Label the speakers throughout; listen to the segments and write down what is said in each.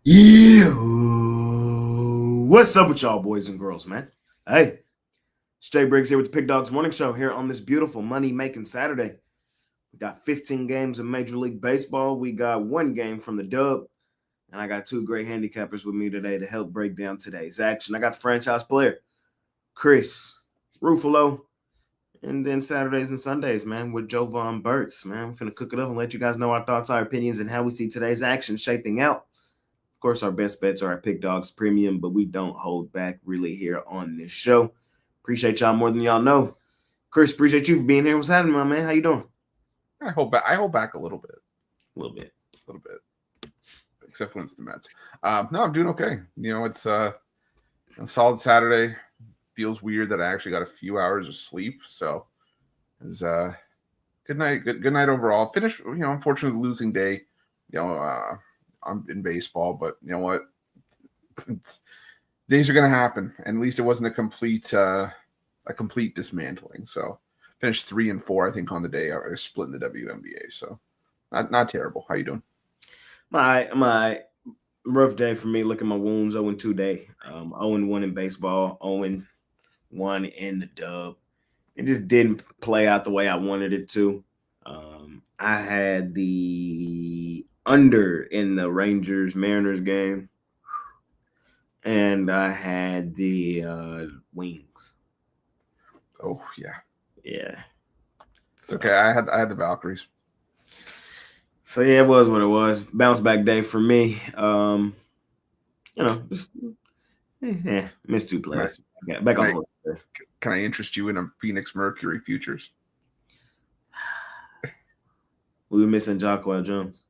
Speaker 1: Yeah, what's up with y'all boys and girls, man? Hey, it's Jay Briggs here with the Pick Dogs Morning Show here on this beautiful money-making Saturday. We got 15 games of Major League Baseball. We got one game from the dub, and I got two great handicappers with me today to help break down today's action. I got the franchise player, Chris Ruffalo, and then Saturdays and Sundays, man, with Jovan Burtz, man. I'm finna cook it up and let you guys know our thoughts, our opinions, and how we see today's action shaping out. Of course, our best bets are our Pick Dogs Premium, but we don't hold back really here on this show. Appreciate y'all more than y'all know. Chris, appreciate you for being here. What's happening, my man? How you doing?
Speaker 2: I hold back a little bit.
Speaker 1: A little bit.
Speaker 2: Except when it's the Mets. No, I'm doing okay. It's a solid Saturday. Feels weird that I actually got a few hours of sleep. So it was good night. Good night overall. Finished, unfortunately losing day. I'm in baseball, but you know what? Days are gonna happen. And at least it wasn't a complete dismantling. So finished 3-4, I think, on the day. I was split in the WNBA. So not terrible. How you doing?
Speaker 1: My rough day for me. Look at my wounds. 0-2 day. 0-1 in baseball. 0-1 in the dub. It just didn't play out the way I wanted it to. I had the under in the Rangers-Mariners game, and I had the Wings.
Speaker 2: Oh yeah.
Speaker 1: So,
Speaker 2: okay, I had the Valkyries.
Speaker 1: So yeah, it was what it was. Bounce back day for me. Missed two plays. Back on horse.
Speaker 2: Can I interest you in a Phoenix Mercury futures?
Speaker 1: We were missing Jocko Jones.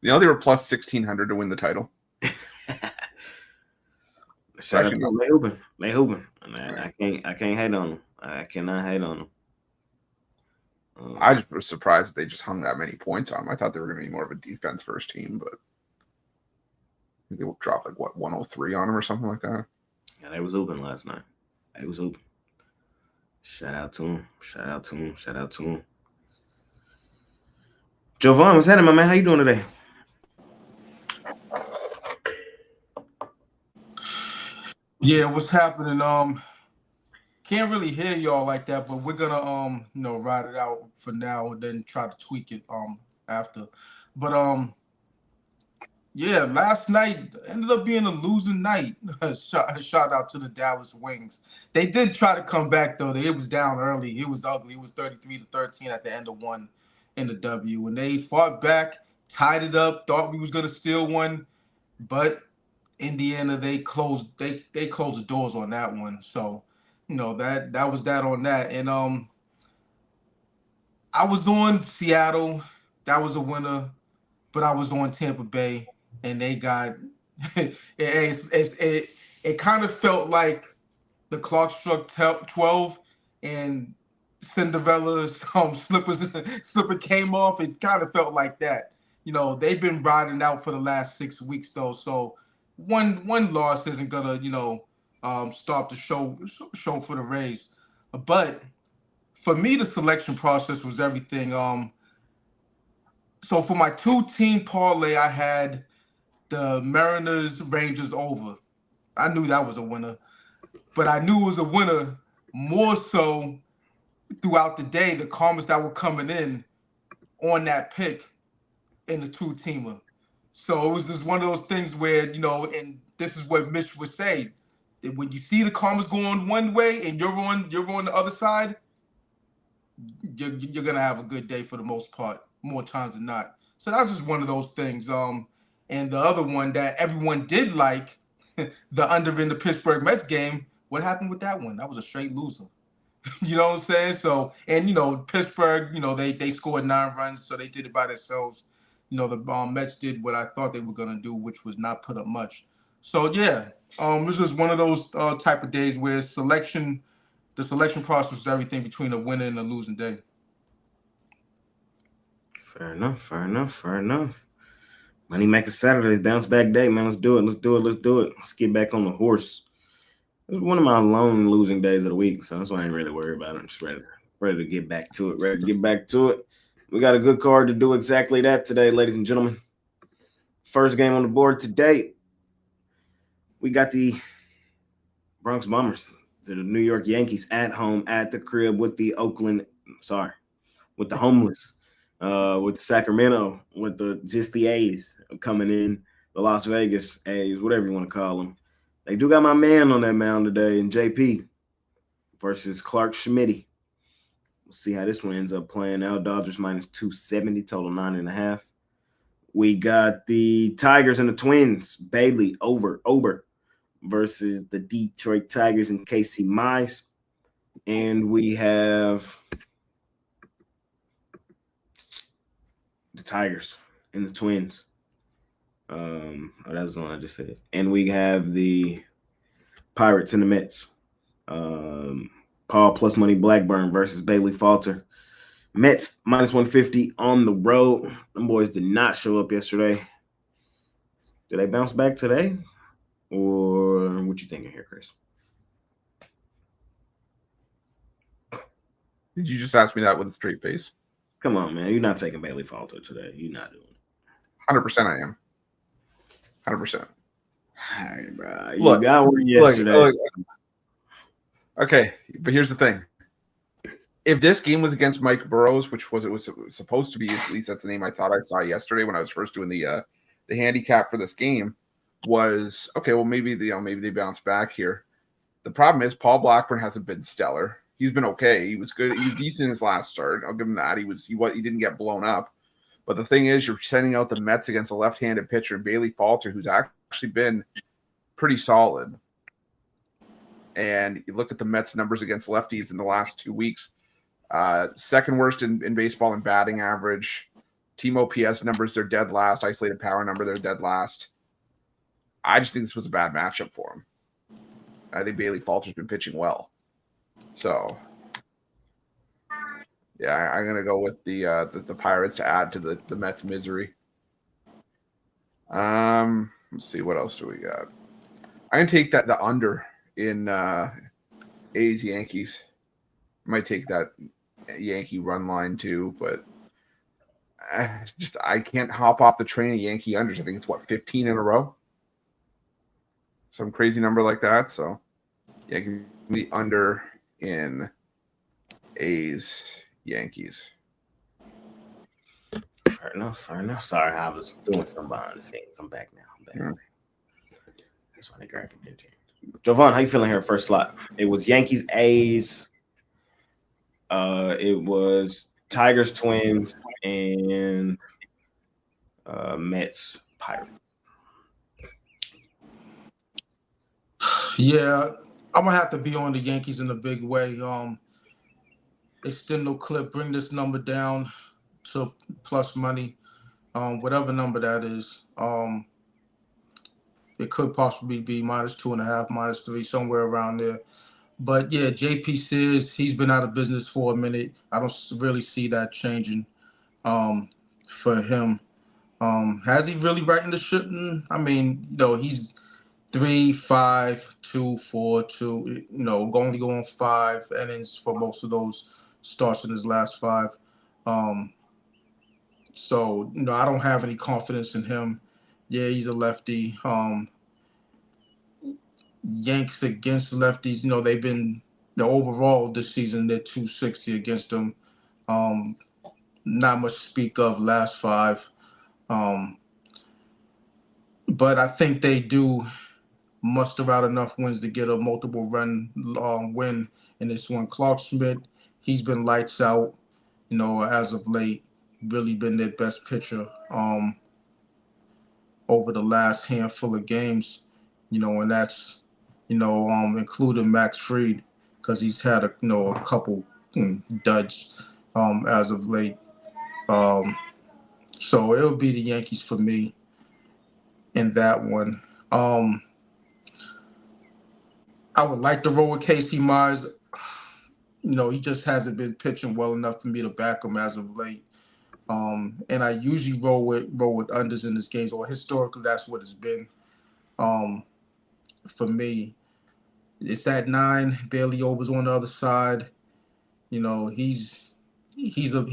Speaker 2: They were plus 1,600 to win the title.
Speaker 1: Shout out to them. They hooping. I can't hate on them. I cannot hate on them.
Speaker 2: I just was surprised they just hung that many points on them. I thought they were going to be more of a defense first team, but they would drop 103 on them or something like that.
Speaker 1: Yeah, they was hooping last night. They was hooping. Shout out to them. Jovan, what's happening, my man? How you doing today?
Speaker 3: Yeah, what's happening? Can't really hear y'all like that, but we're gonna ride it out for now and then try to tweak it after. But yeah, last night ended up being a losing night. Shout out to the Dallas Wings. They did try to come back though. It was down early. It was ugly. It was 33-13 at the end of one in the W. And they fought back, tied it up, thought we was gonna steal one, but Indiana, they closed the doors on that one. So, that was that on that. And I was on Seattle, that was a winner, but I was on Tampa Bay, and they got it kind of felt like the clock struck 12 and Cinderella's slipper came off. It kind of felt like that. They've been riding out for the last 6 weeks though, so one loss isn't gonna stop the show for the Rays. But for me, the selection process was everything. So for my 2-team parlay, I had the Mariners Rangers over. I knew that was a winner, but I knew it was a winner more so throughout the day, the comments that were coming in on that pick in the 2-teamer. So it was just one of those things where, and this is what Mitch would say, that when you see the comments going one way and you're on the other side, you're gonna have a good day for the most part, more times than not. So that was just one of those things. And the other one that everyone did like, the under in the Pittsburgh Mets game, what happened with that one? That was a straight loser. You know what I'm saying? So, and Pittsburgh, they scored 9 runs, so they did it by themselves. The Mets did what I thought they were gonna do, which was not put up much. So yeah, this was one of those type of days where the selection process was everything between a winner and a losing day.
Speaker 1: Fair enough. Money making Saturday, bounce back day, man. Let's do it. Let's get back on the horse. It was one of my lone losing days of the week, so that's why I ain't really worried about it. I'm just ready to get back to it. We got a good card to do exactly that today, ladies and gentlemen. First game on the board today, we got the Bronx Bombers to the New York Yankees at home at the crib with the with the homeless, with the Sacramento, with the A's coming in, the Las Vegas A's, whatever you want to call them. They do got my man on that mound today in JP versus Clark Schmidt. We'll see how this one ends up playing out. Dodgers minus 270, total 9.5. We got the Tigers and the Twins, Bailey over versus the Detroit Tigers and Casey Mize. And we have the Tigers and the Twins. That's the one I just said. And we have the Pirates and the Mets. Paul plus money Blackburn versus Bailey Falter. Mets minus 150 on the road. Them boys did not show up yesterday. Did they bounce back today? Or what you thinking here, Chris?
Speaker 2: Did you just ask me that with a straight face?
Speaker 1: Come on, man. You're not taking Bailey Falter today. You're not doing it.
Speaker 2: 100% I am. 100%.
Speaker 1: All right, bro. You got one yesterday.
Speaker 2: Look. Okay, but here's the thing. If this game was against Mike Burrows, which it was supposed to be, at least that's the name I thought I saw yesterday when I was first doing the handicap for this game, was okay. Well, maybe they bounce back here. The problem is Paul Blackburn hasn't been stellar. He's been okay. He was good. He was decent in his last start. I'll give him that. He didn't get blown up. But the thing is, you're sending out the Mets against a left-handed pitcher, Bailey Falter, who's actually been pretty solid. And you look at the Mets numbers against lefties in the last 2 weeks. Second worst in baseball in batting average. Team OPS numbers, they're dead last. Isolated power number, they're dead last. I just think this was a bad matchup for him. I think Bailey Falter's been pitching well. So, yeah, I'm going to go with the Pirates to add to the Mets' misery. Let's see, what else do we got? I'm going to take the under in A's Yankees. Might take that Yankee run line too, but I can't hop off the train of Yankee unders. I think it's 15 in a row, some crazy number like that. So yeah, give me the under in A's Yankees.
Speaker 1: Fair enough. Sorry, I was doing some behind the scenes. I'm back now.
Speaker 2: Yeah.
Speaker 1: That's why they grabbed me. Jovan, how you feeling here? First slot. It was Yankees, A's. It was Tigers, Twins, and Mets, Pirates.
Speaker 3: Yeah, I'm gonna have to be on the Yankees in a big way. Extend no clip, bring this number down to plus money, whatever number that is. It could possibly be -2.5, -3, somewhere around there. But yeah, JP Sears, he's been out of business for a minute. I don't really see that changing for him. Has he really right in the shit? I mean, he's 3, 5, 2, 4, 2, only going 5 innings for most of those starts in his last 5. So, I don't have any confidence in him. Yeah, he's a lefty. Yanks against lefties, they've been overall this season, they're 260 against them. Not much to speak of last 5. But I think they do muster out enough wins to get a multiple run win in this one. Clark Schmidt, he's been lights out, as of late, really been their best pitcher over the last handful of games, and that's including Max Fried, because he's had a couple duds as of late. So it'll be the Yankees for me in that one. I would like to roll with Casey Mize. He just hasn't been pitching well enough for me to back him as of late. And I usually roll with unders in this game, or historically that's what it's been. For me, it's at 9. Bailey Ober's on the other side. He's a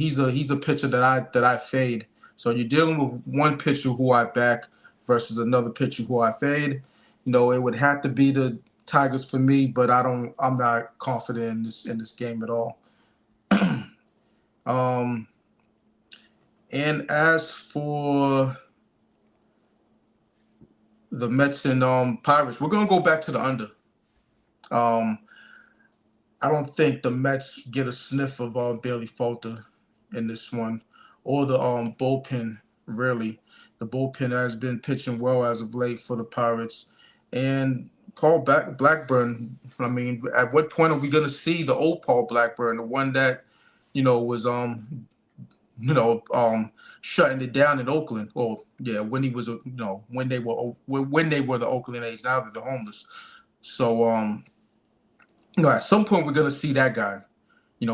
Speaker 3: pitcher that I fade. So you're dealing with one pitcher who I back versus another pitcher who I fade. It would have to be the Tigers for me, but I'm not confident in this game at all. And as for the Mets and Pirates, we're gonna go back to the under. I don't think the Mets get a sniff of Bailey Falter in this one, or the bullpen. Really, the bullpen has been pitching well as of late for the Pirates, and Blackburn. I mean, at what point are we gonna see the old Paul Blackburn, the one that was shutting it down in Oakland? Well, yeah, when he was when they were the Oakland A's. Now that they're homeless. So at some point we're gonna see that guy.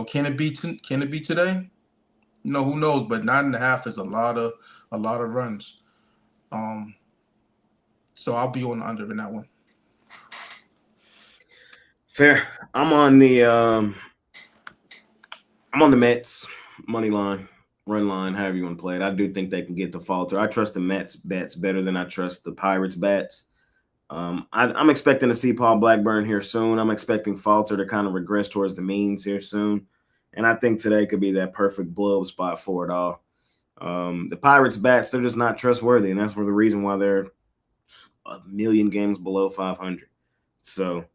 Speaker 3: Can it be today? Who knows? But 9.5 is a lot of runs. So I'll be on the under in that one.
Speaker 1: Fair. I'm on the Mets money line, run line, however you want to play it. I do think they can get the Falter. I trust the Mets bats better than I trust the Pirates bats. I'm expecting to see Paul Blackburn here soon. I'm expecting Falter to kind of regress towards the means here soon. And I think today could be that perfect blow up spot for it all. The Pirates bats, they're just not trustworthy. And that's for the reason why they're a million games below 500. So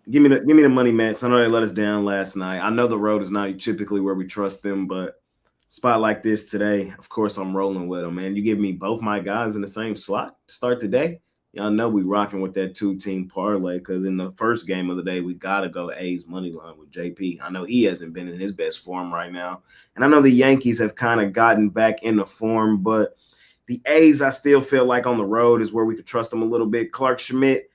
Speaker 1: give me the money, Mets. I know they let us down last night. I know the road is not typically where we trust them, but spot like this today, of course, I'm rolling with them, man. You give me both my guys in the same slot to start the day. Y'all know we rocking with that 2-team parlay because in the first game of the day, we got to go A's money line with JP. I know he hasn't been in his best form right now. And I know the Yankees have kind of gotten back into form, but the A's, I still feel like on the road is where we could trust them a little bit. Clark Schmidt,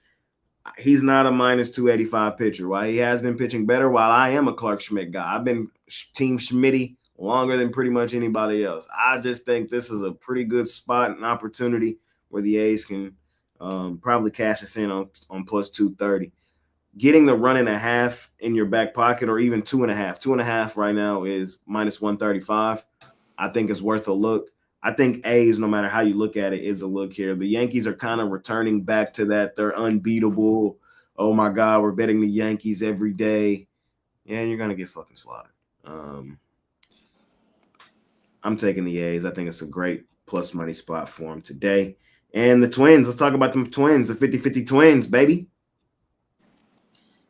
Speaker 1: he's not a minus 285 pitcher. While he has been pitching better, while I am a Clark Schmidt guy, I've been Team Schmitty longer than pretty much anybody else. I just think this is a pretty good spot and opportunity where the A's can probably cash us in on plus 230. Getting the 1.5 in your back pocket or even 2.5. 2.5 right now is minus 135. I think it's worth a look. I think A's, no matter how you look at it, is a look here. The Yankees are kind of returning back to that. They're unbeatable. Oh, my God, we're betting the Yankees every day. Yeah, you're going to get fucking slaughtered. I'm taking the A's. I think it's a great plus money spot for them today. And the Twins. Let's talk about them Twins, the 50-50 Twins, baby.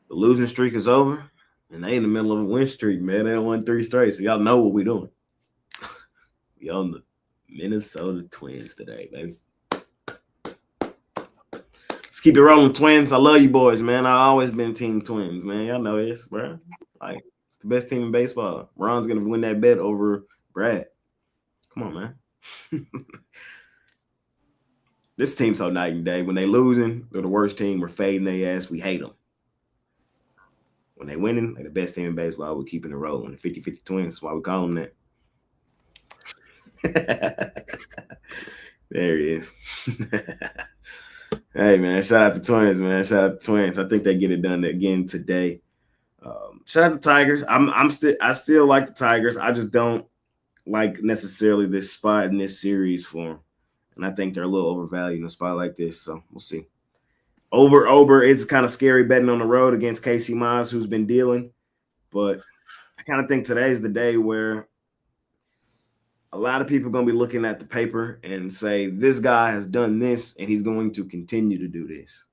Speaker 1: The losing streak is over, and they in the middle of a win streak, man. They won 3 straight, so y'all know what we're doing. We on the Minnesota Twins today, baby. Let's keep it rolling, Twins. I love you boys, man. I've always been Team Twins, man. Y'all know this, bro. Like, it's the best team in baseball. Ron's going to win that bet over Brad. Come on, man. This team's so night and day. When they losing, they're the worst team. We're fading their ass. We hate them. When they winning, they're the best team in baseball. We're keeping it rolling. The 50-50 Twins. That's why we call them that. There he is. Hey, man. Shout out to Twins, man. Shout out to Twins. I think they get it done again today. Shout out to Tigers. I still like the Tigers. I just don't like necessarily this spot in this series for them. And I think they're a little overvalued in a spot like this. So we'll see. Over, it's kind of scary betting on the road against Casey Mize, who's been dealing. But I kind of think today is the day where a lot of people are going to be looking at the paper and say, this guy has done this, and he's going to continue to do this.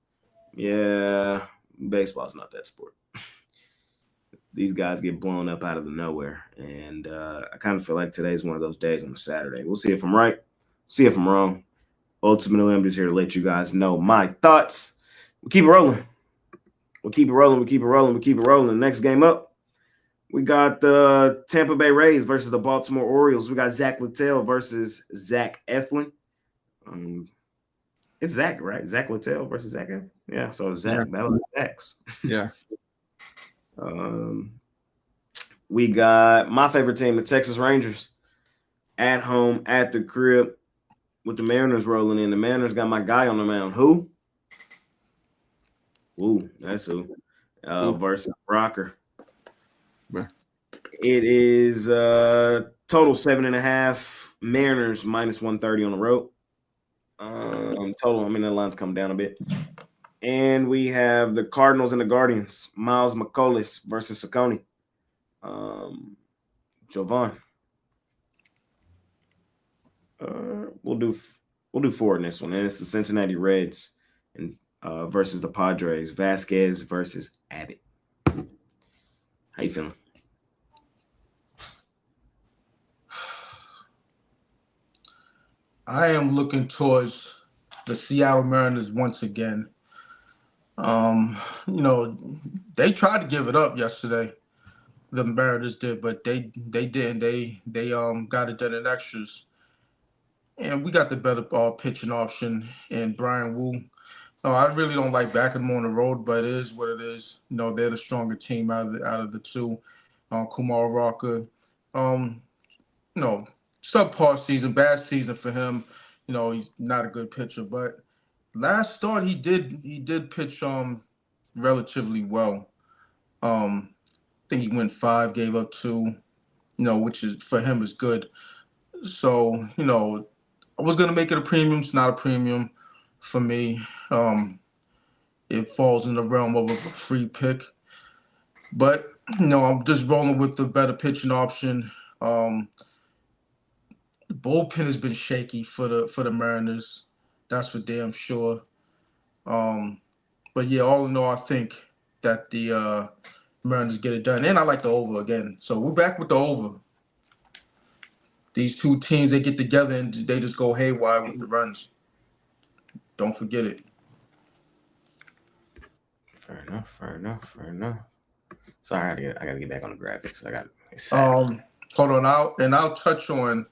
Speaker 1: Yeah, baseball's not that sport. These guys get blown up out of the nowhere. And I kind of feel like today's one of those days on a Saturday. We'll see if I'm right. See if I'm wrong. Ultimately, I'm just here to let you guys know my thoughts. We'll keep it rolling. Next game up, we got the Tampa Bay Rays versus the Baltimore Orioles. We got Zach Littell versus Zach Eflin. It's Zach, right? Zach Littell versus Zach Eflin. Yeah, so Zach, battle of Zacks.
Speaker 2: Yeah.
Speaker 1: We got my favorite team, the Texas Rangers, at home, at the crib, with the Mariners rolling in. The Mariners got my guy on the mound. Who? Ooh, that's who. Versus Rocker.
Speaker 2: Yeah.
Speaker 1: It is total 7.5. Mariners minus 130 on the road. Total, the line's come down a bit. And we have the Cardinals and the Guardians. Miles McCollum versus Saccone. Jovan. We'll do 4 in this one, and it's the Cincinnati Reds and versus the Padres. Vasquez versus Abbott. How you feeling?
Speaker 3: I am looking towards the Seattle Mariners once again. They tried to give it up yesterday. The Mariners did, but they didn't. They got it done in extras. And we got the better pitching option in Brian Wu. No, I really don't like backing them on the road, but it is what it is. They're the stronger team out of the two. Kumar Rocker, subpar season, bad season for him. He's not a good pitcher, but last start he did pitch relatively well. I think he went 5, gave up 2, which is for him is good. So, I was gonna make it a premium. It's not a premium for me. It falls in the realm of a free pick. But I'm just rolling with the better pitching option. The bullpen has been shaky for the Mariners. That's for damn sure. But yeah, all in all, I think that the Mariners get it done. And I like the over again. So we're back with the over. These two teams, they get together and they just go haywire with the runs. Don't forget it.
Speaker 1: Fair enough. Sorry, I gotta get back on the graphics.
Speaker 3: Hold on, I'll touch on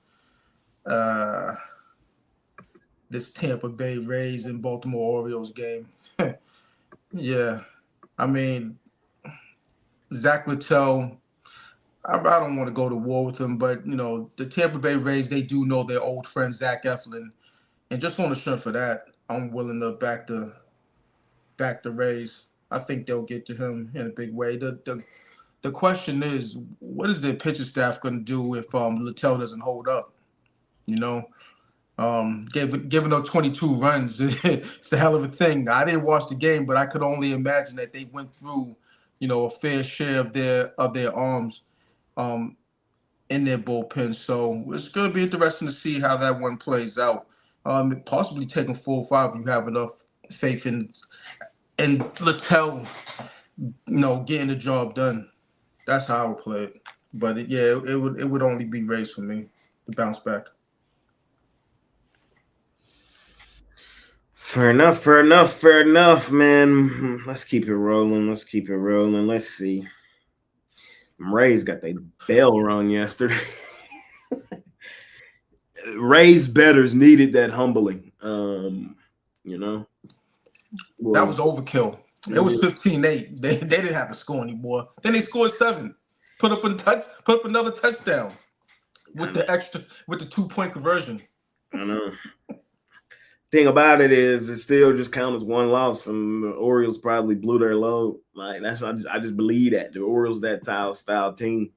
Speaker 3: this Tampa Bay Rays and Baltimore Orioles game. Yeah, Zach Littell, I don't want to go to war with him, but the Tampa Bay Rays, they do know their old friend Zach Eflin, and just on the strength for that, I'm willing to back the Rays. I think they'll get to him in a big way. The question is, what is their pitching staff going to do if Littell doesn't hold up? Giving up 22 runs, it's a hell of a thing. I didn't watch the game, but I could only imagine that they went through, a fair share of their arms, in their bullpen. So it's going to be interesting to see how that one plays out. Possibly taking 4-5 if you have enough faith in Littell, getting the job done. That's how I would play it. But it would only be Rays for me to bounce back.
Speaker 1: Fair enough, man. Let's keep it rolling. Let's see. Rays got their bell rung yesterday. Rays bettors needed that humbling.
Speaker 3: That was overkill. It was 15-8. They didn't have to score anymore. Then they scored 7. Put up another touchdown with the 2-point conversion.
Speaker 1: I know. Thing about it is, it still just counts as one loss, and the Orioles probably blew their load. Like I just believe that the Orioles that style team.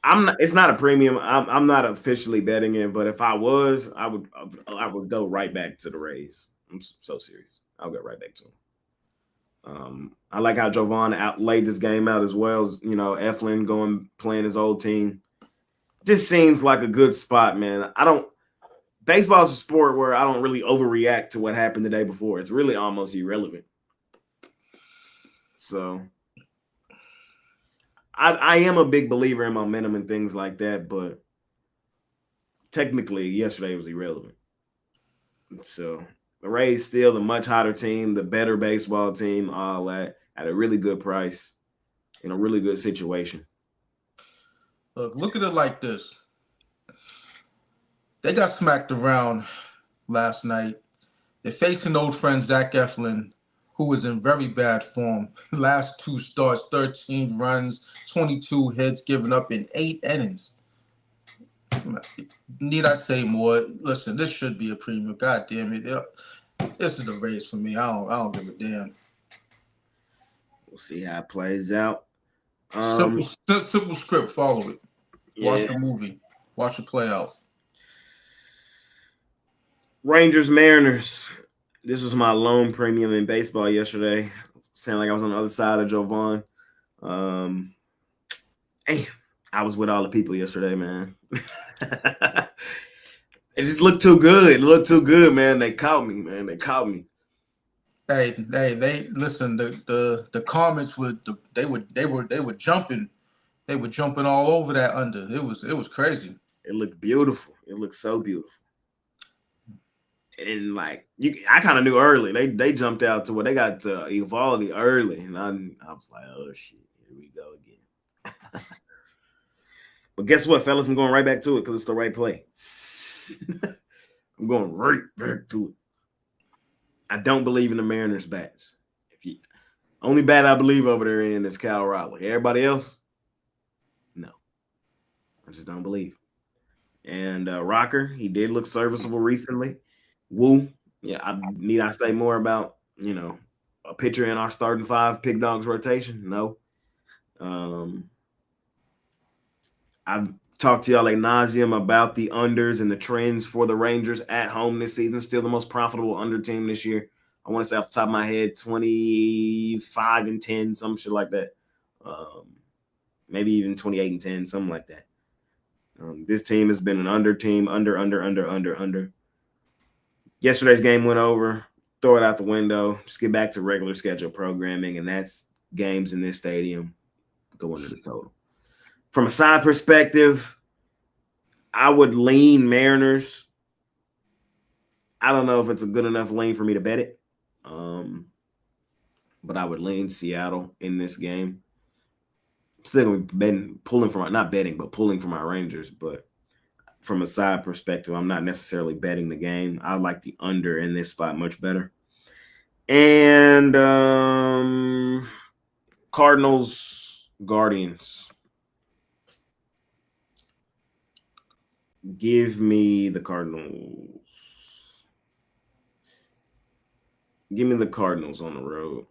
Speaker 1: It's not a premium. I'm not officially betting it, but if I was, I would go right back to the Rays. I'm so serious. I'll go right back to them. I like how Jovan laid this game out as well as Eflin playing his old team. Just seems like a good spot, man. Baseball is a sport where I don't really overreact to what happened the day before. It's really almost irrelevant. So I am a big believer in momentum and things like that, but technically yesterday was irrelevant. So the Rays still the much hotter team, the better baseball team, all that at a really good price in a really good situation.
Speaker 3: Look at it like this. They got smacked around last night. They're facing old friend Zach Eflin, who was in very bad form. Last 2 starts, 13 runs, 22 hits, given up in 8 innings. Need I say more? Listen, this should be a premium. God damn it. This is the Rays for me. I don't give a damn.
Speaker 1: We'll see how it plays out.
Speaker 3: Simple script. Follow it. Watch the movie. Watch it play out.
Speaker 1: Rangers Mariners. This was my lone premium in baseball yesterday. Sound like I was on the other side of Joe Vaughn. I was with all the people yesterday, man. It just looked too good. It looked too good, man. They caught me, man. They caught me.
Speaker 3: Hey, they listen. The comments they were jumping. They were jumping all over that under. It was crazy.
Speaker 1: It looked beautiful. It looked so beautiful. And like I kind of knew early. They jumped out to where they got to equality early, and I was like, oh shit, here we go again. But guess what, fellas? I'm going right back to it because it's the right play. I'm going right back to it. I don't believe in the Mariners bats. Only bat I believe over there in is Cal Raleigh. Everybody else, no. I just don't believe. And Rocker, he did look serviceable recently. Woo, yeah. I say more about a pitcher in our starting five Pig Dogs rotation? No. I've talked to y'all like nauseum about the unders and the trends for the Rangers at home this season. Still the most profitable under team this year. I want to say off the top of my head, 25-10, some shit like that. Maybe even 28-10, something like that. This team has been an under team, under. Yesterday's game went over. Throw it out the window. Just get back to regular schedule programming, and that's games in this stadium going to the total. From a side perspective, I would lean Mariners. I don't know if it's a good enough lean for me to bet it. But I would lean Seattle in this game. Still going to be pulling for my Rangers. But from a side perspective, I'm not necessarily betting the game. I like the under in this spot much better. And Cardinals, Guardians. Give me the Cardinals. Give me the Cardinals on the road.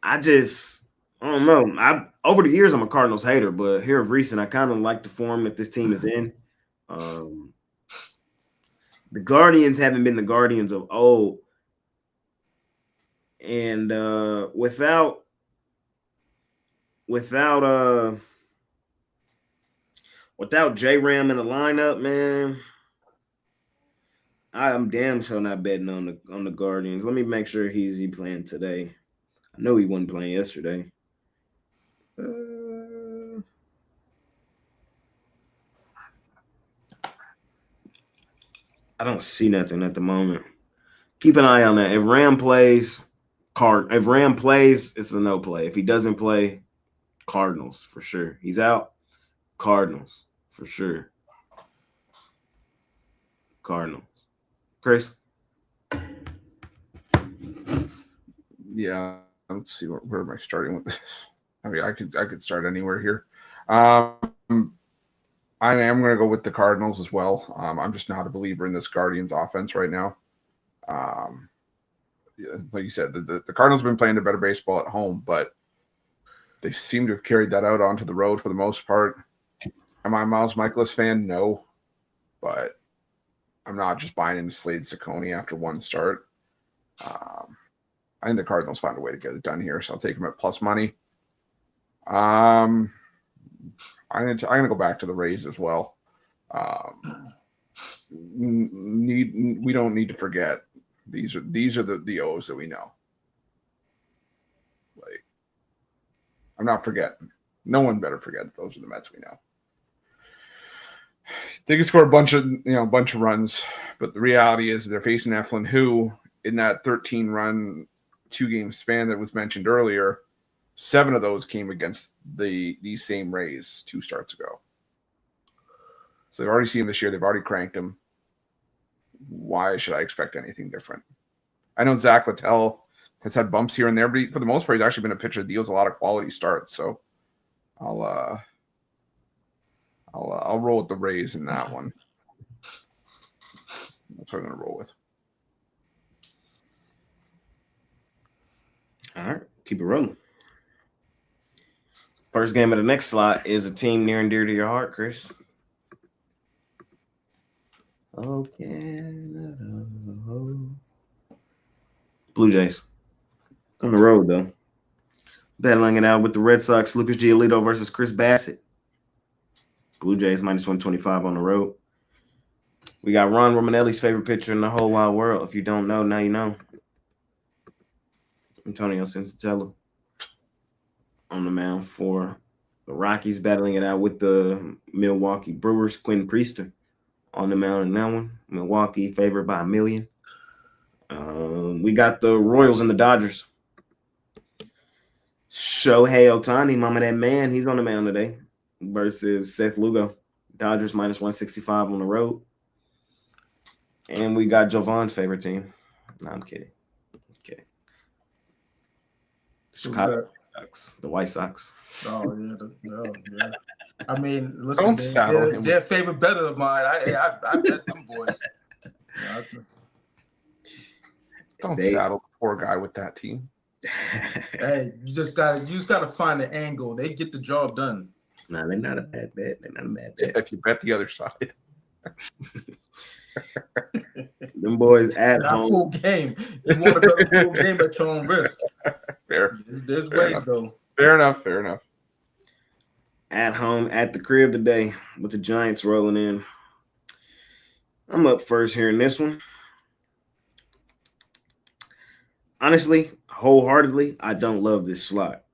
Speaker 1: I don't know. Over the years, I'm a Cardinals hater, but here of recent, I kind of like the form that this team is in. The Guardians haven't been the Guardians of old. And without J-Ram in the lineup, man, I'm damn sure not betting on the Guardians. Let me make sure he's playing today. I know he wasn't playing yesterday. I don't see nothing at the moment. Keep an eye on that. If Ram plays, it's a no play. If he doesn't play, Cardinals for sure. He's out. Cardinals for sure. Cardinals. Chris?
Speaker 2: Yeah, let's see where am I starting with this? I mean, I could start anywhere here. I am going to go with the Cardinals as well. I'm just not a believer in this Guardians offense right now. Like you said, the Cardinals have been playing the better baseball at home, but they seem to have carried that out onto the road for the most part. Am I a Miles Michaelis fan? No, but I'm not just buying into Slade Ciccone after one start. I think the Cardinals find a way to get it done here, so I'll take them at plus money. I'm gonna go back to the Rays as well. We don't need to forget these are the O's that we know. Like, I'm not forgetting. No one better forget those are the Mets we know. They can score a bunch of runs, but the reality is they're facing Eflin, who in that 13-run 2-game span that was mentioned earlier, 7 of those came against these same Rays 2 starts ago. So they've already seen him this year. They've already cranked him. Why should I expect anything different? I know Zach Littell has had bumps here and there, but for the most part, he's actually been a pitcher that deals a lot of quality starts. So I'll roll with the Rays in that one. That's what I'm going to roll with.
Speaker 1: All right, keep it rolling. First game of the next slot is a team near and dear to your heart, Chris. Oh, Canada. Blue Jays on the road though. Battling it out with the Red Sox. Lucas Giolito versus Chris Bassett. Blue Jays minus 125 on the road. We got Ron Romanelli's favorite pitcher in the whole wide world. If you don't know, now you know. Antonio Sensatello on the mound for the Rockies, battling it out with the Milwaukee Brewers. Quinn Priester on the mound in that one. Milwaukee favored by 1 million. We got the Royals and the Dodgers. Shohei Ohtani, mama that man, he's on the mound today versus Seth Lugo. Dodgers minus 165 on the road. And we got Jovan's favorite team. No, I'm kidding. Okay. Chicago White Sox. The White Sox.
Speaker 3: Oh, yeah. I mean, listen,
Speaker 2: Don't saddle him.
Speaker 3: Their favorite better of mine. I bet them boys.
Speaker 2: Don't saddle the poor guy with that team.
Speaker 3: Hey, you just gotta find the angle. They get the job done.
Speaker 1: No, they're not a bad bet.
Speaker 2: If you bet the other side.
Speaker 1: Them boys at
Speaker 3: Not
Speaker 1: home.
Speaker 3: full game. You want to bet a full game at your own risk.
Speaker 2: Fair.
Speaker 3: There's
Speaker 2: Fair
Speaker 3: ways
Speaker 2: enough.
Speaker 3: though.
Speaker 2: Fair enough.
Speaker 1: At home at the crib today with the Giants rolling in. I'm up first here in this one. Honestly, wholeheartedly, I don't love this slot.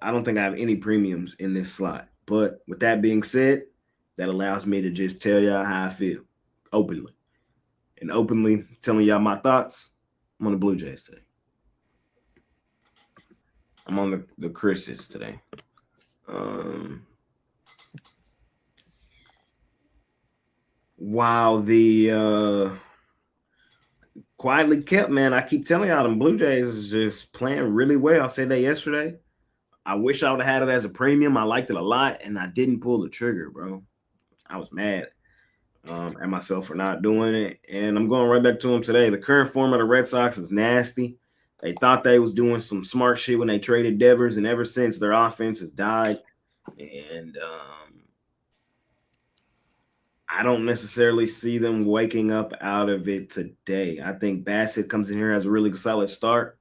Speaker 1: I don't think I have any premiums in this slot. But with that being said, that allows me to just tell y'all how I feel openly. And openly telling y'all my thoughts, I'm on the Blue Jays today. I'm on the Chris's today. While the quietly kept, man, I keep telling y'all them Blue Jays is just playing really well. I said that yesterday. I wish I would have had it as a premium. I liked it a lot, and I didn't pull the trigger, bro. I was mad at myself for not doing it, and I'm going right back to them today. The current form of the Red Sox is nasty. They thought they was doing some smart shit when they traded Devers, and ever since their offense has died. And I don't necessarily see them waking up out of it today. I think Bassett comes in here, has a really solid start.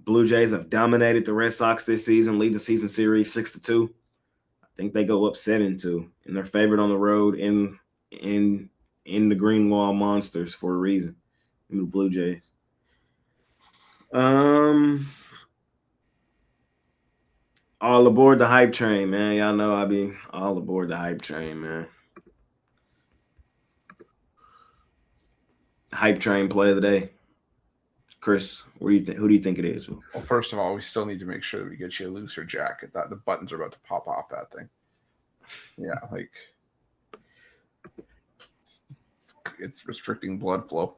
Speaker 1: Blue Jays have dominated the Red Sox this season, lead the season series 6-2. I think they go up 7-2, and they're favored on the road in the Green Wall Monsters for a reason. In the Blue Jays. All aboard the hype train, man. Y'all know I be all aboard the hype train, man. Hype train play of the day. Chris, who do you think it is?
Speaker 2: Well, first of all, we still need to make sure that we get you a looser jacket. That the buttons are about to pop off that thing. Yeah, like it's restricting blood flow.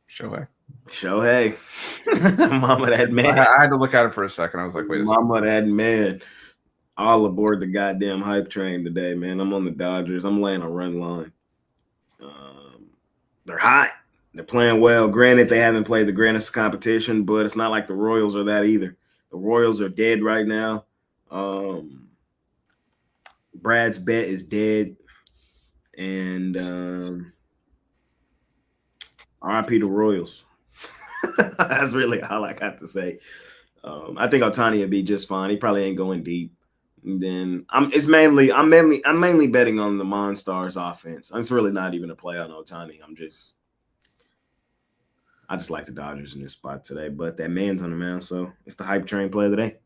Speaker 2: Shohei.
Speaker 1: Mama that man.
Speaker 2: I had to look at it for a second. I was like, wait a second.
Speaker 1: Mama that man. All aboard the goddamn hype train today, man. I'm on the Dodgers. I'm laying a run line. They're hot. They're playing well. Granted, they haven't played the grandest competition, but it's not like the Royals are that either. The Royals are dead right now. Brad's bet is dead. And RIP the Royals. That's really all I got to say. I think Ohtani would be just fine. He probably ain't going deep. And then I'm mainly betting on the Monstars offense. It's really not even a play on Ohtani. I just like the Dodgers in this spot today, but that man's on the mound, so it's the hype train play of the day.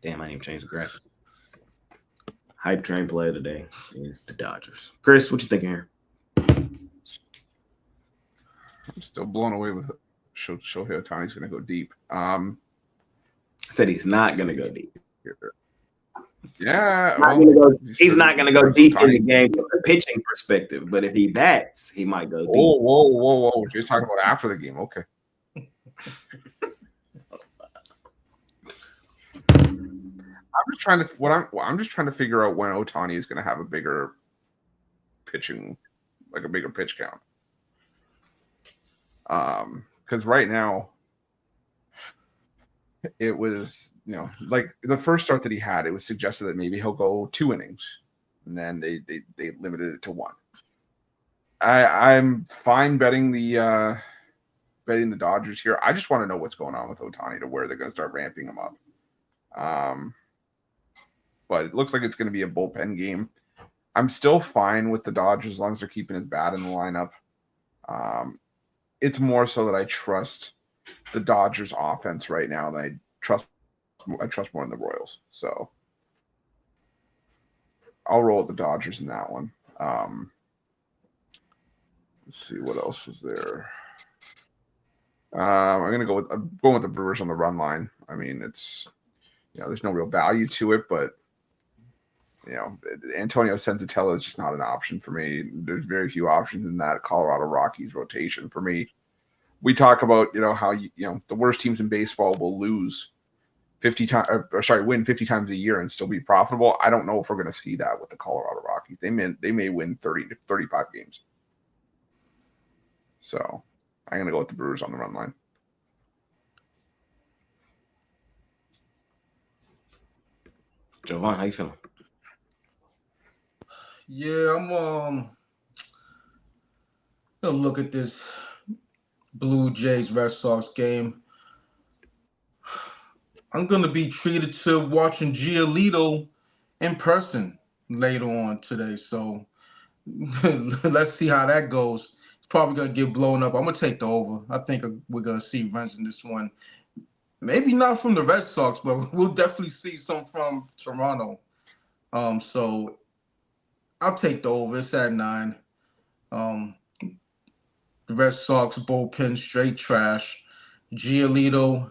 Speaker 1: Damn, I didn't even change the graphic. Hype train play of the day is the Dodgers. Chris, what you thinking here?
Speaker 2: I'm still blown away with Shohei Ohtani's going to go deep.
Speaker 1: I said he's not going to go deep.
Speaker 2: Yeah,
Speaker 1: he's not going to go deep in the game from a pitching perspective, but if he bats, he might go deep.
Speaker 2: Whoa! You're talking about after the game, okay? I'm just trying to figure out when Ohtani is going to have a bigger pitch count. Because right now, it was, like the first start that he had, it was suggested that maybe he'll go 2 innings, and then they limited it to 1. I'm fine betting the Dodgers here. I just want to know what's going on with Ohtani to where they're going to start ramping him up. But it looks like it's going to be a bullpen game. I'm still fine with the Dodgers as long as they're keeping his bat in the lineup. It's more so that I trust the Dodgers offense right now than I trust more in the Royals. So I'll roll with the Dodgers in that one. Let's see what else was there. I'm going with the Brewers on the run line. I mean, it's, there's no real value to it, but Antonio Senzatella is just not an option for me. There's very few options in that Colorado Rockies rotation for me. We talk about, how the worst teams in baseball will lose 50 times, win 50 times a year and still be profitable. I don't know if we're going to see that with the Colorado Rockies. They may win 30 to 35 games. So I'm going to go with the Brewers on the run line.
Speaker 1: Jovan, how you feeling?
Speaker 3: Yeah, I'm gonna look at this Blue Jays Red Sox game. I'm gonna be treated to watching Giolito in person later on today. So let's see how that goes. It's probably gonna get blown up. I'm gonna take the over. I think we're gonna see runs in this one. Maybe not from the Red Sox, but we'll definitely see some from Toronto. So I'll take the over. It's at 9. The Red Sox bullpen straight trash. Giolito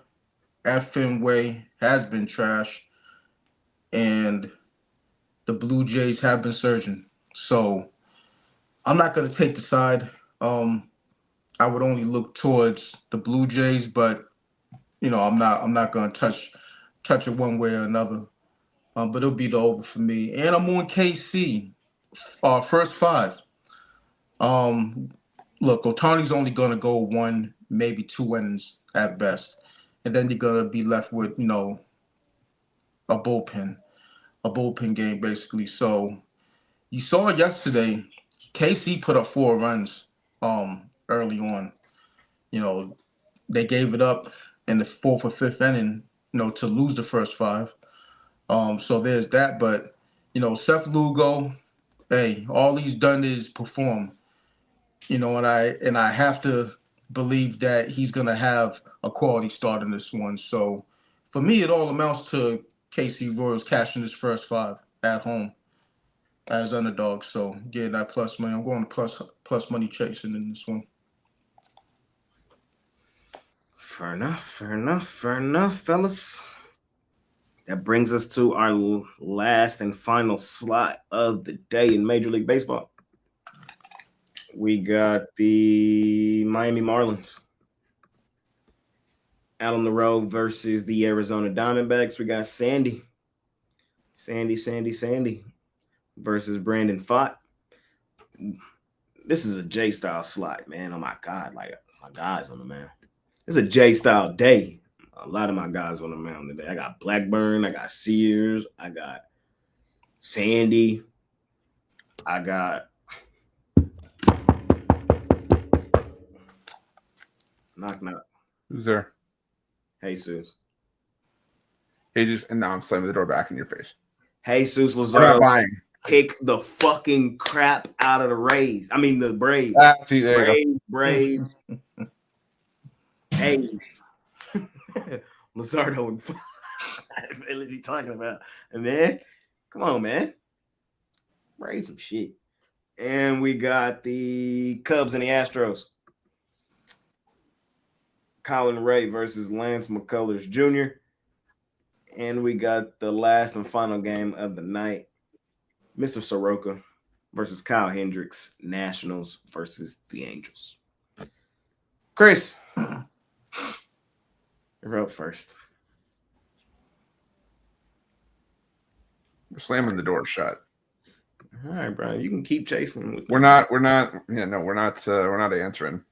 Speaker 3: at Fenway has been trash. And the Blue Jays have been surging. So I'm not going to take the side. I would only look towards the Blue Jays, but I'm not going to touch it one way or another. But it'll be the over for me. And I'm on KC. First 5. Look, Otani's only going to go 1, maybe 2 innings at best. And then you're going to be left with, a bullpen game, basically. So you saw yesterday, KC put up 4 runs early on. They gave it up in the 4th or 5th inning, to lose the first 5. So there's that. But, Seth Lugo, hey, all he's done is perform. And I have to believe that he's going to have a quality start in this one. So for me, it all amounts to KC Royals cashing his first 5 at home as underdogs. So getting that plus money. I'm going to plus money chasing in this one.
Speaker 1: Fair enough, fellas. That brings us to our last and final slot of the day in Major League Baseball. We got the Miami Marlins out on the road versus the Arizona Diamondbacks. We got Sandy versus Brandon Pfaadt. This is a J-style slot, man. Oh, my God. Like, my guys on the mound. It's a J-style day. A lot of my guys on the mound today. I got Blackburn. I got Sears. I got Sandy. I got knock.
Speaker 2: Who's there?
Speaker 1: Jesus.
Speaker 2: And now I'm slamming the door back in your face.
Speaker 1: Jesus
Speaker 2: We're
Speaker 1: Luzardo.
Speaker 2: not buying.
Speaker 1: Kick the fucking crap out of the Rays. I mean, the Braves.
Speaker 2: See, there you go.
Speaker 1: Braves. Hayes. Luzardo and what is he talking about? And man, come on, man. Braves some shit. And we got the Cubs and the Astros. Colin Ray versus Lance McCullers Jr. And we got the last and final game of the night. Mr. Soroka versus Kyle Hendricks. Nationals versus the Angels. Chris, you're up first.
Speaker 2: We're slamming the door shut.
Speaker 1: All right, bro. You can keep chasing.
Speaker 2: We're not answering.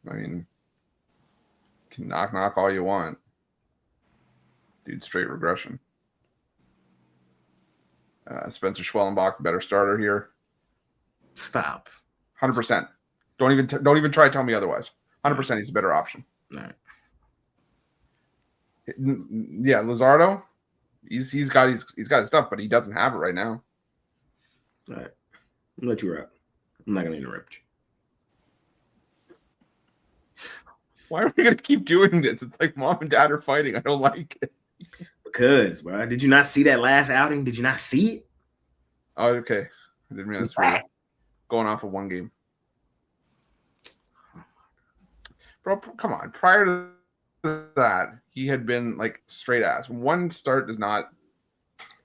Speaker 2: I mean, you can knock all you want. Dude, straight regression. Spencer Schwellenbach, better starter here.
Speaker 1: Stop.
Speaker 2: 100%. Don't even try to tell me otherwise. 100%. He's a better option.
Speaker 1: All right.
Speaker 2: Yeah, Luzardo. He's got his stuff, but he doesn't have it right now.
Speaker 1: All right. I'll let you wrap. I'm not gonna interrupt you.
Speaker 2: Why are we gonna keep doing this? It's like mom and dad are fighting. I don't like it.
Speaker 1: Because, bro, did you not see that last outing? Did you not see it?
Speaker 2: Oh, okay. I didn't realize we were going off of one game. Bro, come on. Prior to that, he had been like straight ass. One start does not,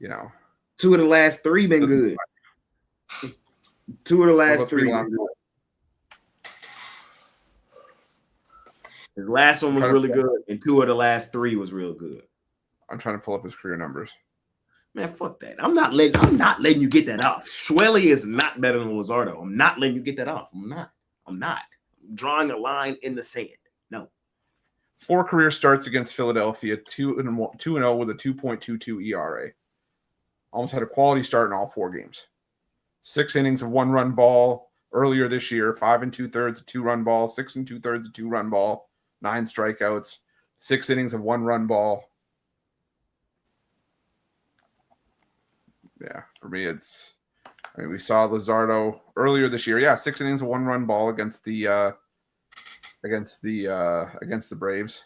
Speaker 1: 2 of the last 3 been good. 2 of the last 3 been good. His last one was really good, and 2 of the last 3 was real good.
Speaker 2: I'm trying to pull up his career numbers.
Speaker 1: Man, fuck that. I'm not letting you get that off. Schwelly is not better than Luzardo. I'm not letting you get that off. I'm not. I'm drawing a line in the sand. No.
Speaker 2: 4 career starts against Philadelphia, 2-0 with a 2.22 ERA. Almost had a quality start in all 4 games. 6 innings of 1-run ball earlier this year, 5 2/3 of 2-run ball, 6 2/3 of 2-run ball, 9 strikeouts, 6 innings of 1-run ball. Yeah, for me, we saw Luzardo earlier this year. Yeah, 6 innings of 1-run ball against the Braves.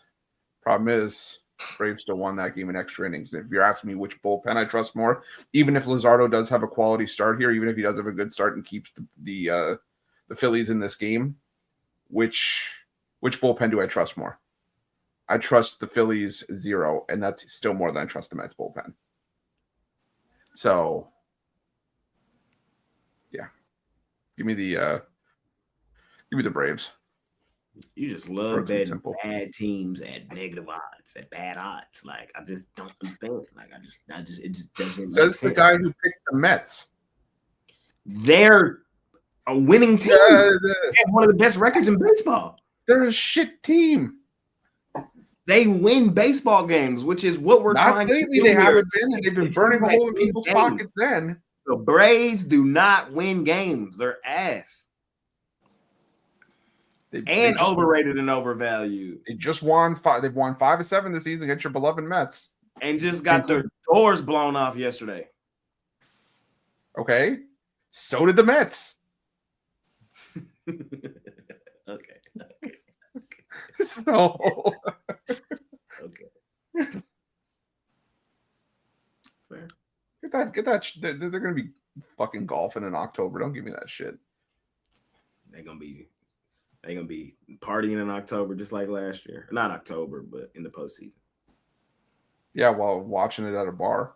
Speaker 2: Problem is, Braves still won that game in extra innings. And if you're asking me which bullpen I trust more, even if Luzardo does have a quality start here, even if he does have a good start and keeps the Phillies in this game, which bullpen do I trust more? I trust the Phillies 0, and that's still more than I trust the Mets bullpen. So, yeah, give me the Braves.
Speaker 1: You just love betting bad teams at negative odds, at bad odds. Like, I just don't understand. Like, it just doesn't.
Speaker 2: Says the guy who picked the Mets.
Speaker 1: They're a winning team. They have one of the best records in baseball.
Speaker 2: They're a shit team.
Speaker 1: They win baseball games, which is what we're trying to do.
Speaker 2: They haven't been, and they've been burning a hole in people's pockets then.
Speaker 1: The Braves do not win games. They're ass. And overrated and overvalued.
Speaker 2: They just won 5. They've won 5 of 7 this season against your beloved Mets.
Speaker 1: And just got their doors blown off yesterday.
Speaker 2: Okay. So did the Mets.
Speaker 1: Okay.
Speaker 2: So
Speaker 1: okay. Fair.
Speaker 2: Get that. They're gonna be fucking golfing in October. Don't give me that shit.
Speaker 1: They're gonna be partying in October just like last year. Not October, but in the postseason.
Speaker 2: Yeah, while watching it at a bar.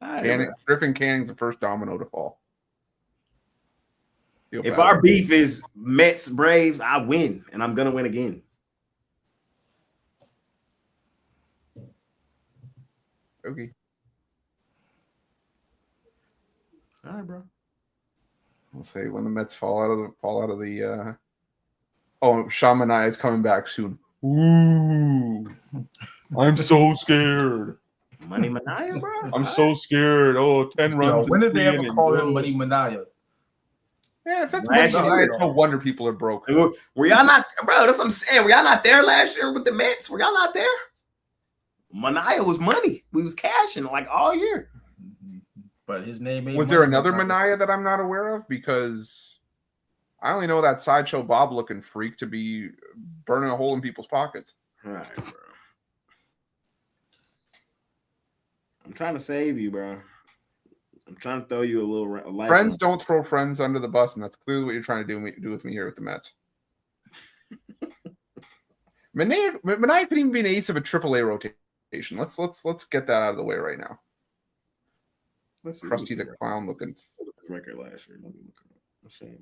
Speaker 2: Griffin Canning's the first domino to fall.
Speaker 1: If our beef is Mets Braves, I win, and I'm gonna win again.
Speaker 2: Okay.
Speaker 1: All right, bro.
Speaker 2: We'll say when the Mets fall out of the. Oh, Sean Manaea is coming back soon. Ooh, I'm so scared.
Speaker 1: Money Manaea, bro.
Speaker 2: I'm so scared. Oh, 10 runs.
Speaker 3: When did they ever call him Money Manaea?
Speaker 2: Yeah, if that's Money Manaea, it's no wonder people are broke.
Speaker 1: Were y'all not, bro? That's what I'm saying. Were y'all not there last year with the Mets? Were y'all not there? Manaea was money. We was cashing like all year.
Speaker 3: But his name ain't.
Speaker 2: Was there another Manaea that I'm not aware of? Because I only know that Sideshow Bob looking freak to be burning a hole in people's pockets.
Speaker 1: All right, bro. I'm trying to save you, bro. I'm trying to throw you a little life.
Speaker 2: Friends don't throw friends under the bus, and that's clearly what you're trying to do with me here with the Mets. Manaea could even be an ace of a AAA rotation. Let's get that out of the way right now. Krusty the Clown looking
Speaker 1: record last year. Let me look at it.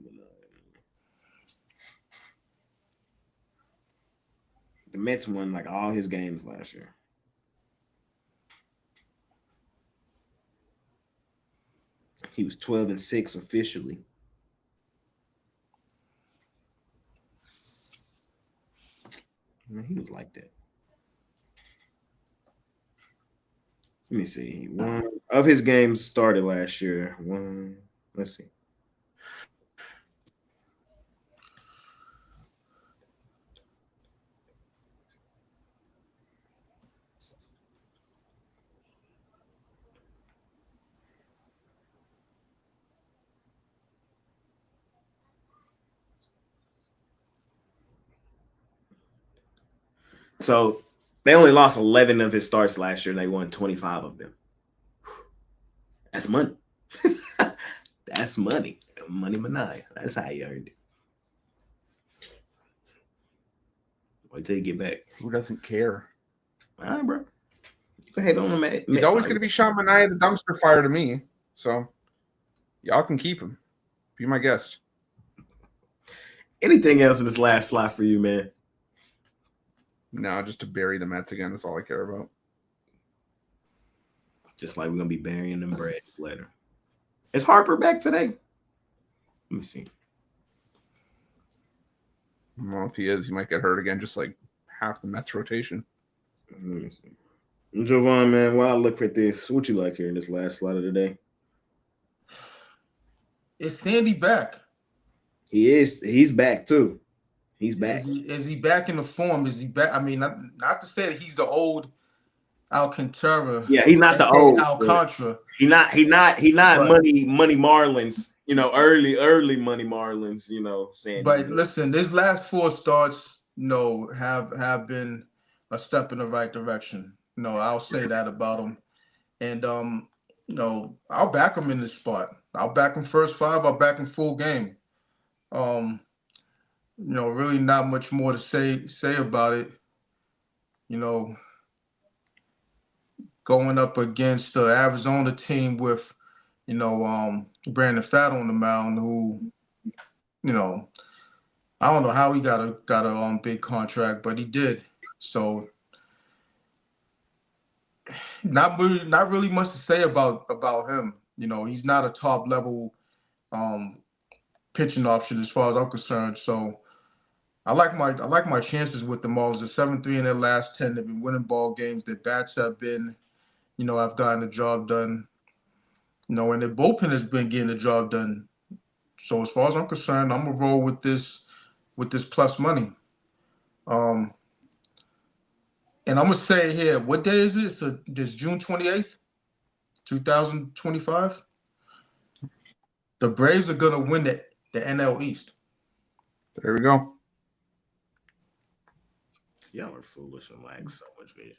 Speaker 1: The Mets won like all his games last year. He was 12-6 officially. Man, he was like that. Let me see. One of his games started last year. Let's see. So they only lost 11 of his starts last year. And they won 25 of them. That's money. That's money. Money Manai. That's how he earned it. Wait till you get back.
Speaker 2: Who doesn't care?
Speaker 1: All right, bro. You can hate on him.
Speaker 2: He's always going to be Sean Manaea, the dumpster fire to me. So y'all can keep him. Be my guest.
Speaker 1: Anything else in this last slot for you, man?
Speaker 2: No, just to bury the Mets again. That's all I care about.
Speaker 1: Just like we're going to be burying them Braves later. Is Harper back today? Let me see.
Speaker 2: Well, if he is, he might get hurt again, just like half the Mets rotation.
Speaker 1: Let me see. Jovan, man, while I look at this, what you like here in this last slot of the day?
Speaker 3: Is Sandy back?
Speaker 1: He is. He's back too. He's back.
Speaker 3: Is he back in the form? Is he back? I mean, not to say that he's the old Alcantara.
Speaker 1: Yeah, he's not the old
Speaker 3: Alcantara.
Speaker 1: He not
Speaker 3: But,
Speaker 1: money Marlins. You know, early money Marlins. You know, Sandy.
Speaker 3: But listen, his last 4 starts, have been a step in the right direction. I'll say that about him. And I'll back him in this spot. I'll back him first 5. I'll back him full game. Really not much more to say about it. Going up against the Arizona team with, Brandon Pfaadt on the mound, who, I don't know how he got a big contract, but he did. So not really much to say about him. He's not a top level pitching option as far as I'm concerned. So I like my chances with the Marlins. They're 7-3 in their last 10. They've been winning ball games. Their bats have been, I've gotten the job done. And their bullpen has been getting the job done. So as far as I'm concerned, I'm gonna roll with this plus money. And I'm gonna say here, what day is it? So this June 28th, 2025. The Braves are gonna win the NL East.
Speaker 2: There we go.
Speaker 1: Y'all are foolish and lack so much vision.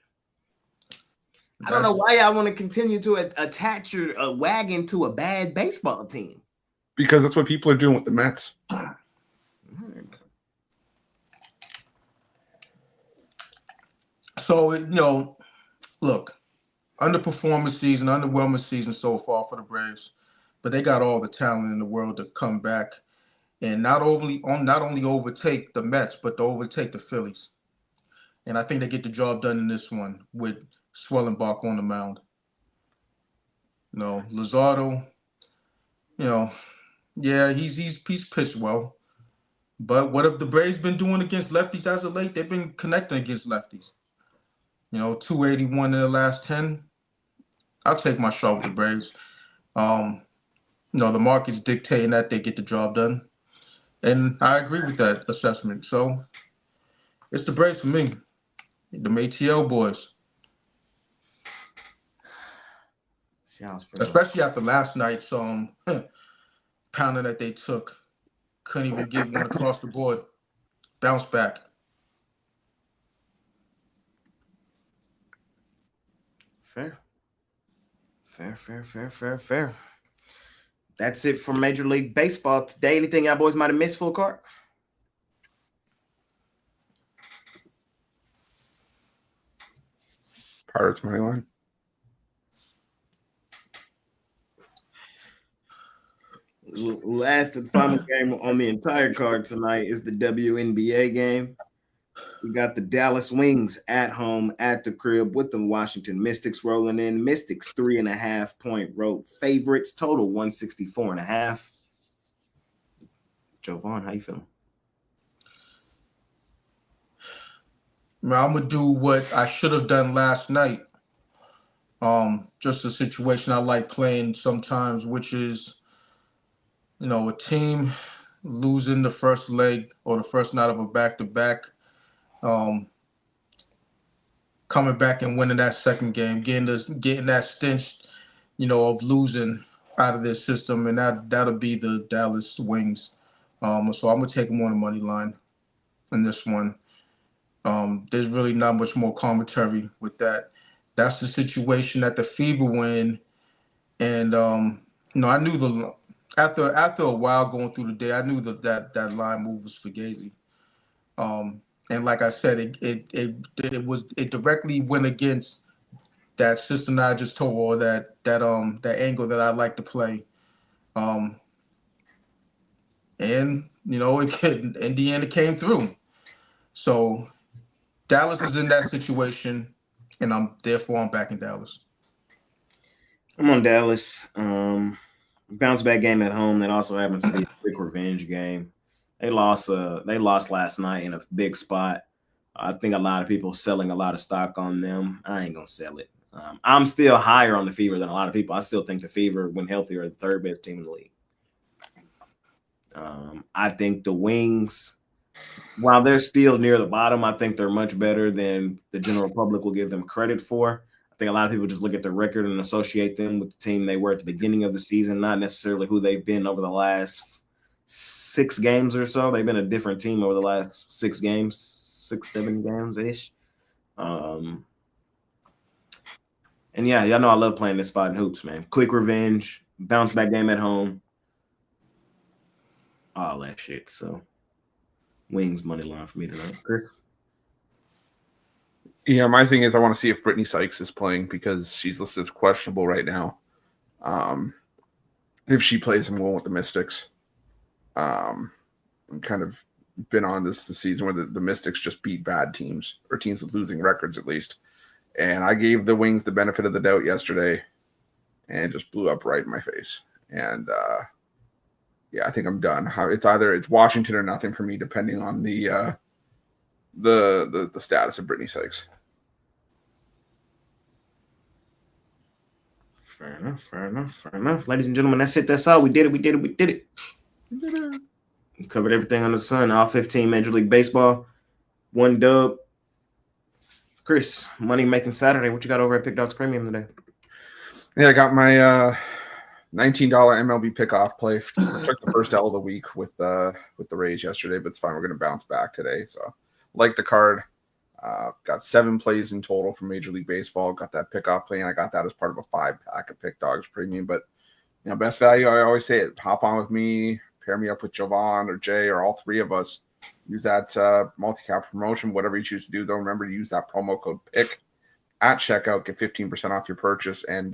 Speaker 1: I don't know why y'all want to continue to attach your wagon to a bad baseball team.
Speaker 2: Because that's what people are doing with the Mets.
Speaker 3: So, look, underperforming season, underwhelming season so far for the Braves, but they got all the talent in the world to come back and not only overtake the Mets, but to overtake the Phillies. And I think they get the job done in this one with Swellenbach on the mound. Luzardo, yeah, he's pitched well. But what have the Braves been doing against lefties as of late? They've been connecting against lefties. 281 in the last 10. I'll take my shot with the Braves. The market's dictating that they get the job done. And I agree with that assessment. So it's the Braves for me. The ATL boys. Especially after last night's pounding that they took. Couldn't even get one across the board. Bounce back.
Speaker 1: Fair. That's it for Major League Baseball today. Anything y'all boys might have missed, full card?
Speaker 2: Pirates money line.
Speaker 1: Last and final game on the entire card tonight is the WNBA game. We got the Dallas Wings at home at the crib with the Washington Mystics rolling in. Mystics 3.5 point road favorites, total 164.5. Jovan, how you feeling?
Speaker 3: I'm gonna do what I should have done last night. Just a situation I like playing sometimes, which is, a team losing the first leg or the first night of a back-to-back, coming back and winning that second game, getting that stench, of losing out of their system, and that'll be the Dallas Wings. So I'm gonna take them on the money line in this one. There's really not much more commentary with that. That's the situation that the Fever win, and I knew after a while going through the day, I knew that line move was Fugazi. And like I said, it directly went against that system that I just told, or that angle that I like to play. Um, and in the end, it came through. So Dallas is in that situation, and I'm back in Dallas.
Speaker 1: I'm on Dallas. Bounce back game at home. That also happens to be a quick revenge game. They lost. They lost last night in a big spot. I think a lot of people selling a lot of stock on them. I ain't gonna sell it. I'm still higher on the Fever than a lot of people. I still think the Fever, when healthy, are the third best team in the league. I think the Wings, while they're still near the bottom, I think they're much better than the general public will give them credit for. I think a lot of people just look at their record and associate them with the team they were at the beginning of the season, not necessarily who they've been over the last 6 games or so. They've been a different team over the last 6 games, 7 games ish. And yeah, y'all know I love playing this spot in hoops, man. Quick revenge, bounce back game at home, all that shit. So Wings money line for me tonight. Chris?
Speaker 2: Yeah, my thing is I want to see if Brittany Sykes is playing because she's listed as questionable right now. If she plays, I'm going with the Mystics. I'm kind of been on this season where the Mystics just beat bad teams or teams with losing records at least. And I gave the Wings the benefit of the doubt yesterday and it just blew up right in my face. And yeah, I think I'm done. It's Washington or nothing for me, depending on the status of Brittany Sykes.
Speaker 1: Fair enough. Ladies and gentlemen, that's it. That's all. We did it. We covered everything under the sun. All 15 Major League Baseball. 1 dub. Chris, money making Saturday. What you got over at Pick Dogs Premium today?
Speaker 2: Yeah, I got my $19 MLB pickoff play. Took the first L of the week with the Rays yesterday, but it's fine. We're going to bounce back today. So, like the card. Got 7 plays in total from Major League Baseball. Got that pickoff play, and I got that as part of a 5-pack of Pick Dogs Premium. But best value, I always say it. Hop on with me, pair me up with Jovan or Jay or all 3 of us. Use that multi-cap promotion, whatever you choose to do. Don't remember to use that promo code PICK at checkout. Get 15% off your purchase. And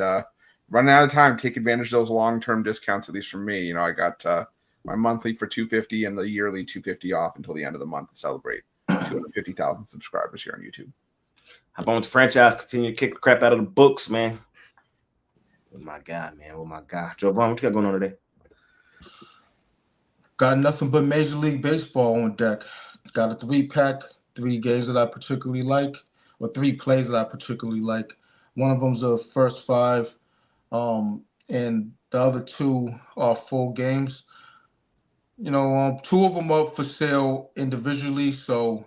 Speaker 2: running out of time, take advantage of those long-term discounts, at least from me. I got my monthly for $250 and the yearly $250 off until the end of the month to celebrate 250,000 subscribers here on YouTube.
Speaker 1: Hop on with the franchise. Continue to kick the crap out of the books, man. Oh my God, man. Oh my God. Jovan, what you got going on today?
Speaker 3: Got nothing but Major League Baseball on deck. Got a 3-pack, 3 games that I particularly like, or 3 plays that I particularly like. One of them's the first 5, and the other 2 are full games. 2 of them up for sale individually, so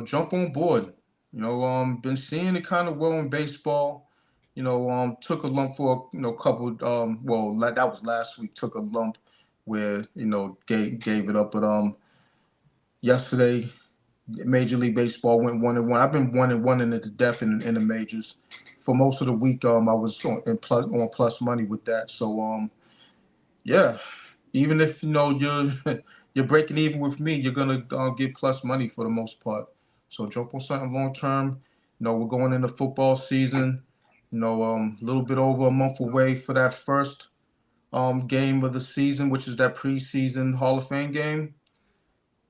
Speaker 3: jump on board. Been seeing it kind of well in baseball. Took a lump for a couple. That was last week. Took a lump where gave it up, but yesterday Major League Baseball went 1-1. I've been 1-1 in the death in the majors for most of the week. I was on plus money with that. So yeah, even if you're breaking even with me, you're gonna get plus money for the most part. So jump on something long term. We're going into football season. A little bit over a month away for that first game of the season, which is that preseason Hall of Fame game.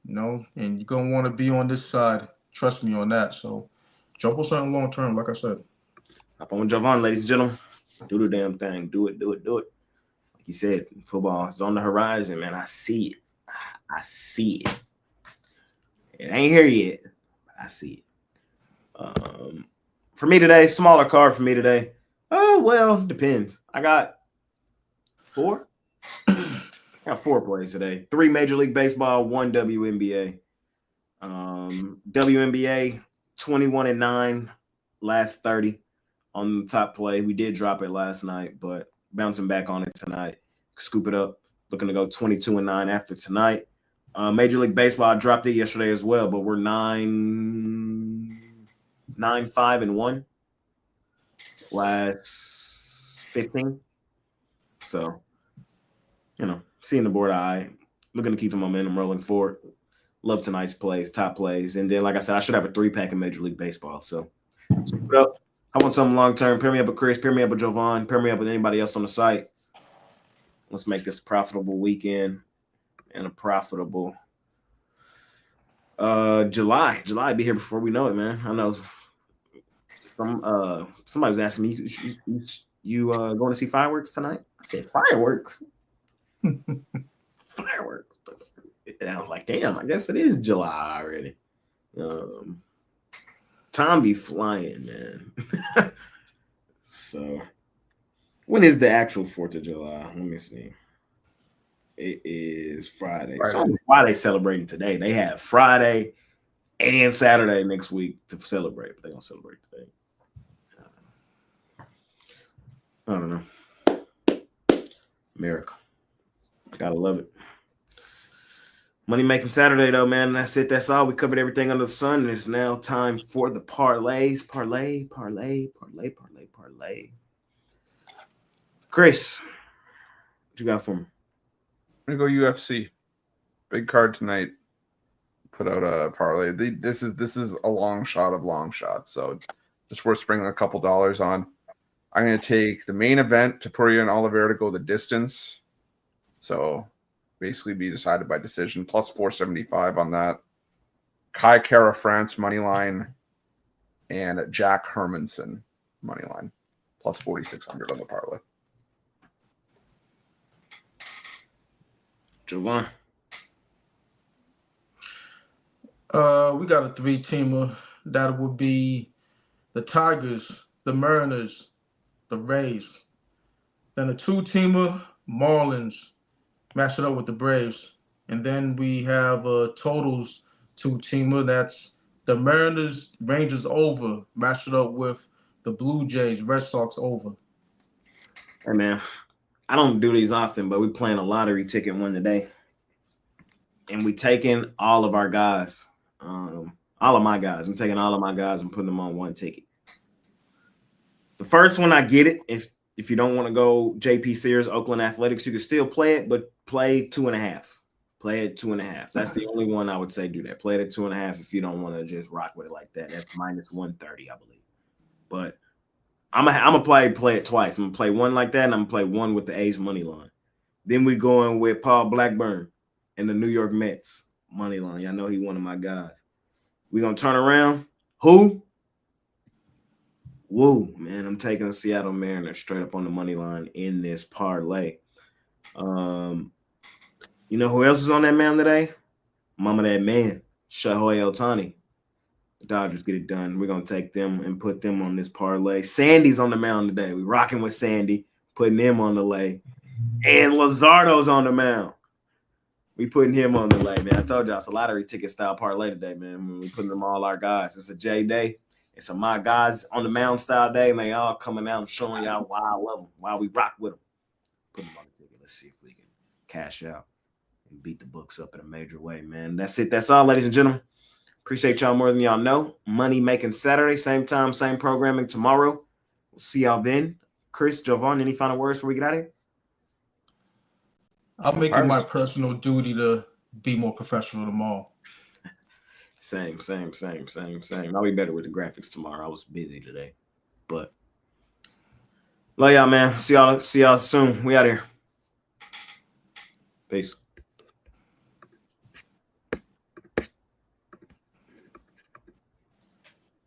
Speaker 3: And you're gonna want to be on this side. Trust me on that. So jump on something long term, like I said.
Speaker 1: Hop on with Jovan, ladies and gentlemen. Do the damn thing. Do it. Like he said, football is on the horizon, man. I see it. It ain't here yet, but I see it. For me today, smaller card for me today. Oh, well, depends. I got 4. I got 4 plays today. 3 Major League Baseball, 1 WNBA. WNBA 21-9, last 30 on the top play. We did drop it last night, but bouncing back on it tonight. Scoop it up. Looking to go 22-9 after tonight. Major League Baseball, I dropped it yesterday as well, but we're 9-5-1 last 15. So, seeing the board eye, looking to keep the momentum rolling forward. Love tonight's plays, top plays. And then, like I said, I should have a 3-pack in Major League Baseball. So, scoop it up. I want something long-term. Pair me up with Chris. Pair me up with Jovan. Pair me up with anybody else on the site. Let's make this a profitable weekend and a profitable July. July be here before we know it, man. I know somebody was asking me, you going to see fireworks tonight? I said, fireworks? Fireworks. And I was like, damn, I guess it is July already. Time be flying, man. So, when is the actual 4th of July? Let me see. It is Friday. So why they celebrating today? They have Friday and Saturday next week to celebrate, but they're going to celebrate today. I don't know. America. Gotta love it. Money making Saturday, though, man. That's it. That's all. We covered everything under the sun. And it's now time for the parlays. Parlay. Chris, what you got for me?
Speaker 2: I'm gonna go UFC. Big card tonight. Put out a parlay. This is a long shot of long shots, so just worth spending a couple dollars on. I'm gonna take the main event, Topuria and Oliveira, to go the distance. So basically be decided by decision, plus 475 on that. Kai Kara France money line and Jack Hermanson money line, plus 4,600 on the parlay.
Speaker 1: Jovan.
Speaker 3: We got a 3-teamer. That would be the Tigers, the Mariners, the Rays. Then a 2-teamer, Marlins, match it up with the Braves. And then we have a totals 2-teamer. That's the Mariners, Rangers over, match it up with the Blue Jays, Red Sox over.
Speaker 1: Hey, man. I don't do these often, but we're playing a lottery ticket one today. And we taking all of our guys. All of my guys. I'm taking all of my guys and putting them on one ticket. The first one, I get it. If you don't want to go JP Sears, Oakland Athletics, you can still play it, but play 2.5. Play at 2.5. That's the only one I would say do that. Play it at 2.5 if you don't want to just rock with it like that. That's minus 130, I believe. But I'm gonna play it twice. I'm gonna play one like that, and I'm gonna play one with the A's money line. Then we going with Paul Blackburn and the New York Mets money line. Y'all know he one of my guys. We gonna turn around. Who? Woo, man. I'm taking the Seattle Mariners straight up on the money line in this parlay. You know who else is on that mound today? Mama that man, Shohei Ohtani. Dodgers get it done. We're going to take them and put them on this parlay. Sandy's on the mound today. We're rocking with Sandy, putting him on the lay. And Lazardo's on the mound. We putting him on the lay, man. I told y'all it's a lottery ticket style parlay today, man. We putting them all our guys. It's a J day. It's a my guys on the mound style day, and they all coming out and showing y'all why I love them, why we rock with them. Put them on the ticket. Let's see if we can cash out and beat the books up in a major way, man. That's it. That's all, ladies and gentlemen. Appreciate y'all more than y'all know. Money making Saturday, same time, same programming tomorrow. We'll see y'all then. Chris, Jovan, any final words before we get out of here?
Speaker 3: I'll make it my personal duty to be more professional tomorrow.
Speaker 1: Same. I'll be better with the graphics tomorrow. I was busy today. But love y'all, man. See y'all soon. We out here. Peace.